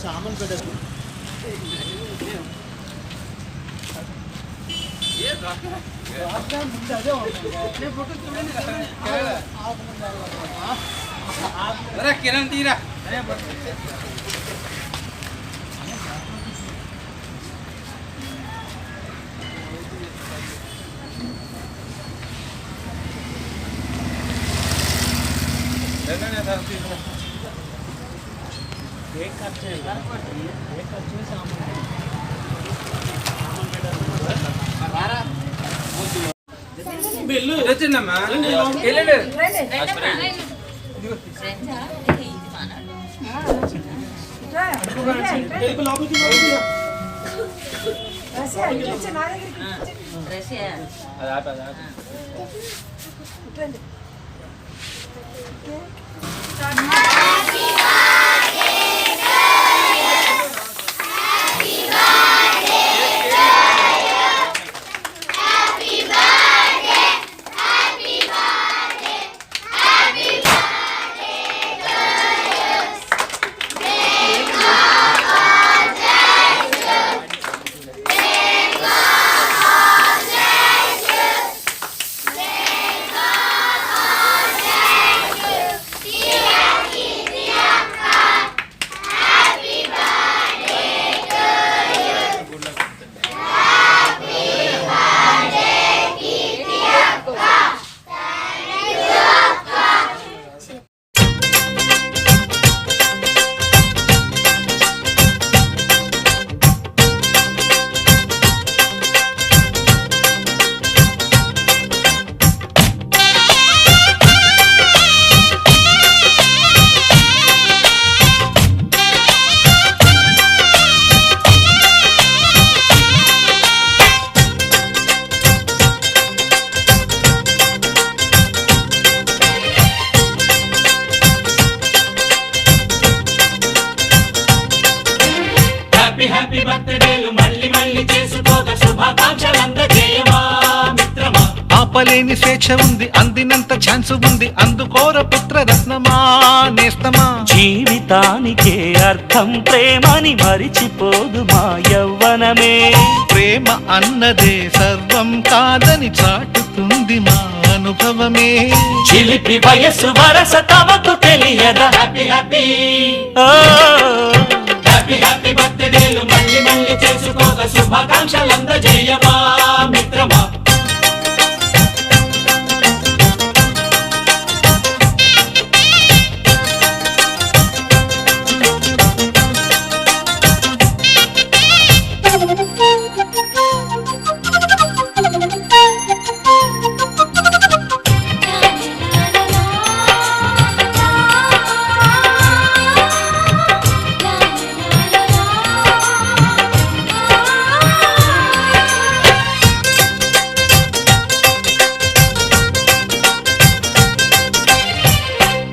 సామాన్ పెట్టదు కిరణ్ తీరా एक खर्चे सामान బిల్లు వచ్చిందమ్మా హ్యాపీ బర్త్డేలు మళ్ళీ మళ్ళీ చేసుకోక శుభాకాంక్షలందజేయమా మిత్రమా. ఆపలేని స్వేచ్ఛ ఉంది, అందినంత ఛాన్స్ ఉంది, అందుకోర పుత్ర రత్నమా నేస్తమా. జీవితానికే అర్థం ప్రేమని మరిచిపోదు మా యవ్వనమే. ప్రేమ అన్నదే సర్వం కాదని చాటుతుంది మా అనుభవమే. చిలిపి వయస్సు వరస తమకు తెలియదా. హ్యాపీ హ్యాపీ హ్యాపీ హ్యాపీ బర్త్డేలు మళ్ళీ మళ్ళీ చేసుకోక శుభాకాంక్షలందజేయమా మిత్రమా.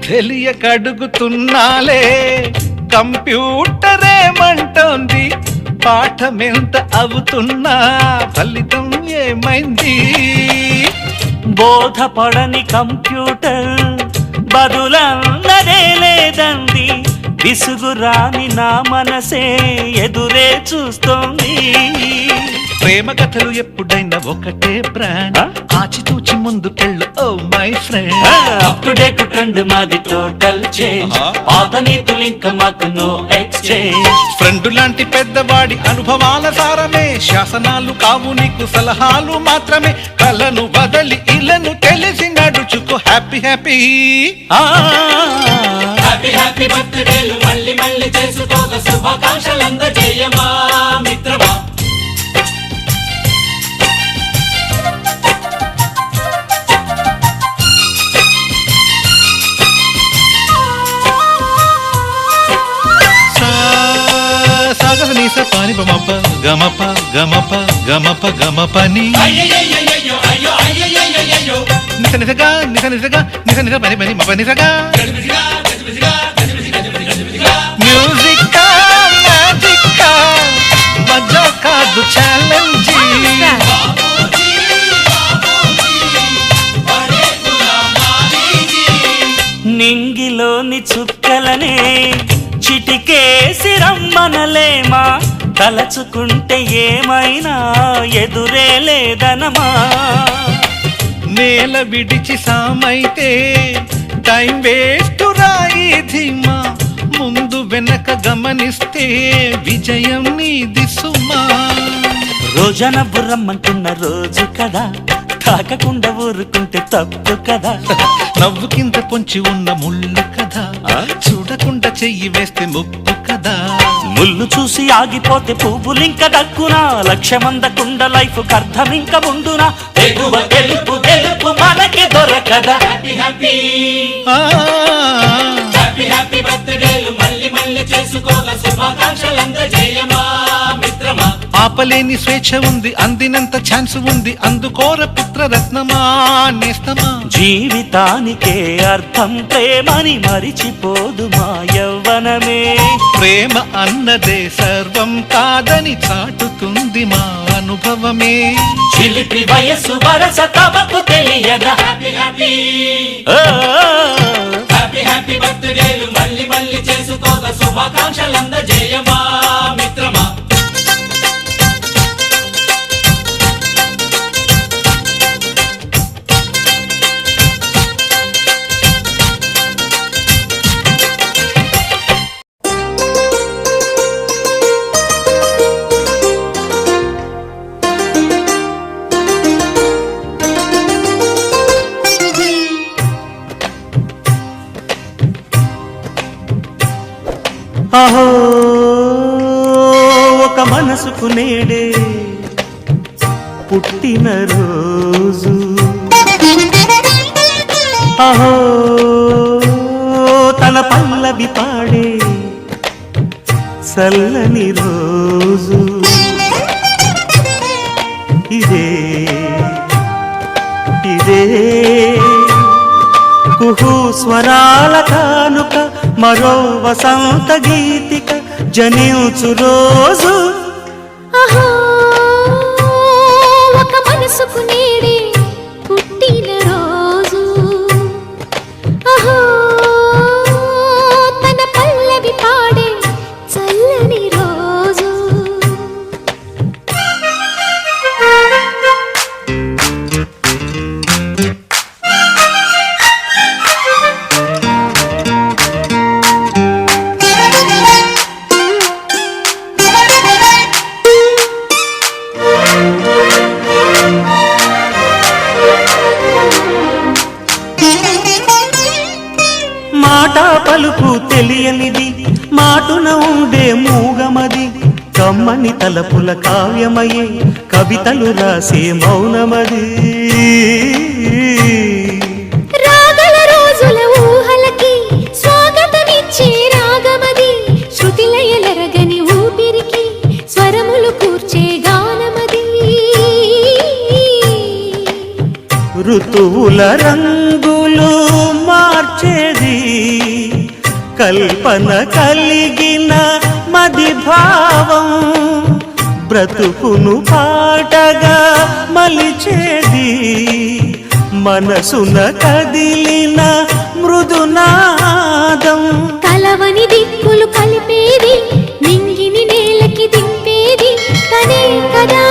తెలియకడుగుతున్నాలే కంప్యూటర్ ఏమంటోంది, పాఠమెంత అవుతున్నా ఫలితం ఏమైంది. బోధపడని కంప్యూటర్ బదులన్నదే లేదండి. విసుగురాని నా మనసే ఎదురే చూస్తోంది. ప్రేమ కథలు ఎప్పుడైనా ఒకటే బ్రాండ్, ఆచితూచి ముందుకెళ్ళు oh my friend. Up to date trend మాది టోటల్ చేంజ్, పాత నీతులు ఇంకా మాకు నో ఎక్స్చేంజ్. ఫ్రెండ్ లాంటి పెద్దవాడి అనుభవాల సారమే, శాసనాలు కావు నీకు సలహాలు మాత్రమే. కలను వదలి ఇలను తెలిసి నడుచుకో హ్యాపీ హ్యాపీ హ్యాపీ హ్యాపీ బర్త్డేలు మళ్ళీ మళ్ళీ చేసుకోక శుభాకాంక్షలందజేయమా మిత్రమా. సాగనీస పాని బమప గమప గమప గమప గమపని నిస నిసగా నిస నిసగా నిస నిస పని పని మప నిసగా. మ్యూజిక్ మ్యాజిక్ మజా కాదు ఛాలెంజ్. నింగిలోని చుక్కలనే చిటికేసి రమ్మనలేమా తలచుకుంటే ఏమైనా ఎదురే లేదనమా నేల విడిచి సామైతే టైం వేస్ట్ రాయి ధీమా ముందు వెనక గమనిస్తే విజయం నీది సుమా రోజన బుర్రమ్మంటున్న రోజు కదా తాకకుండా ఊరుకుంటే తప్పు కదా నవ్వు కింద పొంచి ఉన్న ముళ్ళు కదా చూడకుండా చెయ్యి వేస్తే ముప్పు కదా ముళ్ళు చూసి ఆగిపోతే పువ్వులింక దక్కునా లక్ష్యమందకుండ లైఫ్ అర్థం ఇంక ముందునా ఎగువ గెలుపు గెలుపు మనకి దొరకదా హ్యాపీ హ్యాపీ హ్యాపీ హ్యాపీ బర్త్డేలు మళ్ళీ మళ్ళీ చేసుకోగా శుభాకాంక్షలందజేయమా మిత్రమా ఆపలేని స్వేచ్ఛ ఉంది అందినంత ఛాన్స్ ఉంది అందుకోర పుత్రరత్నమా నేస్తమా జీవితానికే అర్థం ప్రేమని మరిచిపోదు మా యవ్వనమే ప్రేమ అన్నదే సర్వం కాదని చాటుతుంది మా అనుభవమే చిలిపి వయస్సు వరస తమకు తెలియదా హ్యాపీ హ్యాపీ హ్యాపీ హ్యాపీ బర్త్డేలు మళ్ళీ మళ్ళీ చేసుకోగా శుభాకాంక్షలందజేయమా మిత్రమా అహో ఒక మనసుకు నేడే పుట్టిన రోజు అహో తన పల్లవి పాడే చల్లని రోజు ఇదే ఇదే కుహు స్వరాల కానుక మరో వసంత గీతిక జనించు రోజు అహో ఒక మనసుకు నేడే పుట్టిన రోజు అహో తన పల్లవి పాడే చల్లని రోజు మాట పలుకు తెలియనిది మాటున ఉండే మూగమది కమ్మని తలపుల కావ్యమయే కవితలు రాసే మౌనమది రాగల రోజుల ఊహలకి స్వాగతమిచ్చే రాగమది శృతిలయలరగని ఊపిరికి స్వరములు కూర్చే గానమది ఋతువుల రంగులు మార్చేది కల్పన కలిగిన మది భావం బ్రతుకును పాటగా మలిచేది మనసున కదిలిన మృదునాదం కలవని దిక్కులు కలిపేది నింగిని నేలకి దింపేది తనే కదా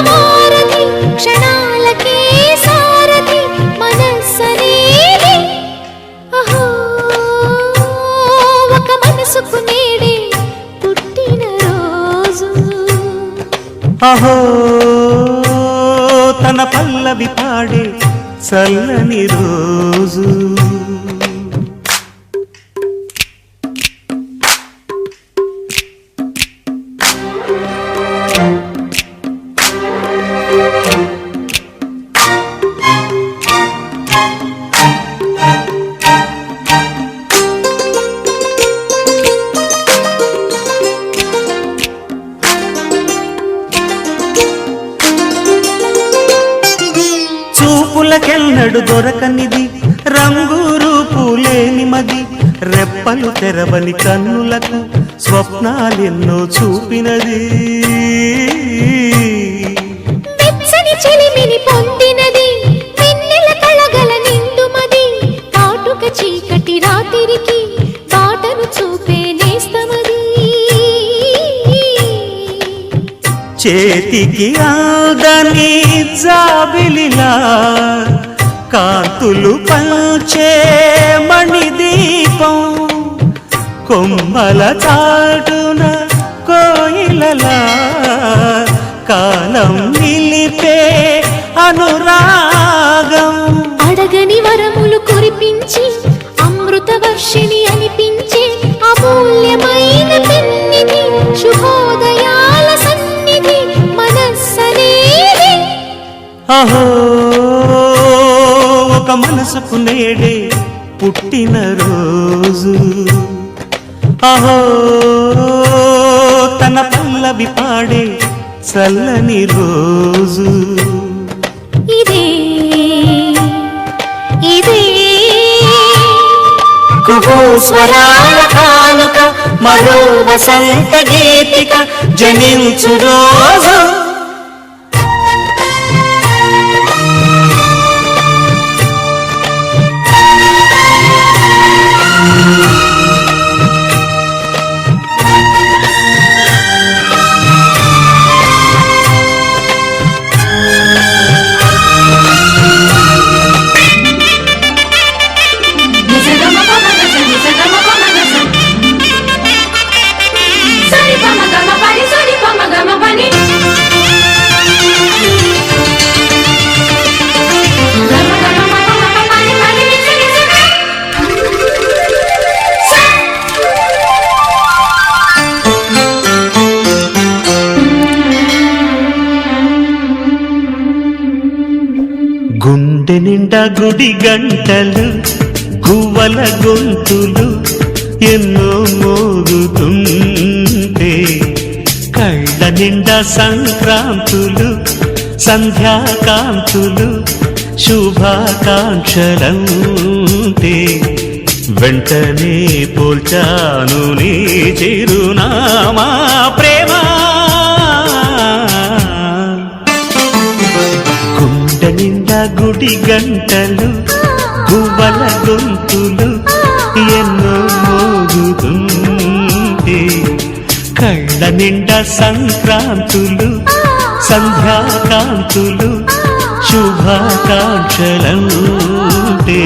మారది క్షణాలకే సారది మనస్సనేది అహో ఒక మనసుకు నేడే పుట్టిన రోజు అహో తన పల్లవి పాడే చల్లని రోజు చూపులకెన్నడు దొరకనిది రంగు రూపు లేని మది రెప్పలు తెరవని కన్నులకు స్వప్నాలెన్నో చూపినది వెచ్చని చెలిమిని పొందినది వెన్నెల కళగల నిండుమది కాటుక చీకటి రాత్రికి బాటను చూపే నేస్తమది చేతికి ఆదని జాబిలిలా కాంతులు పంచే మణిదీపం కొమ్మల చాటున కోయిలలా కాలం నిలిపే అనురాగం అడగని వరములు కురిపించి అమృత వర్షిణి అనిపించే అమూల్యమైన పెన్నిధి శుభోదయాల సన్నిధి మనస్సనేది అహో ఒక మనసుకు నేడే పుట్టిన రోజు అహో తన పల్లవి పాడే చల్లని రోజు ఇదే ఇదే కుహూస్వరాల కానుక మరో వసంత గీతిక జనించు రోజు గుండె నిండా గుడి గంటలు గువ్వల గొంతులు ఎన్నో మోగుతుంటే కళ్ళ నిండా సంక్రాంతులు సంధ్యాకాంతులు శుభాకాంక్షలంటే వెంటనే పోల్చాను నీ చిరునామా ప్రేమ నిండా గుడి గంటలు గువ్వల గొంతులు ఎన్నో మోగుతుంటే కళ్ళ నిండా సంక్రాంతులు సంధ్యాకాంతులు శుభాకాంక్షలంటే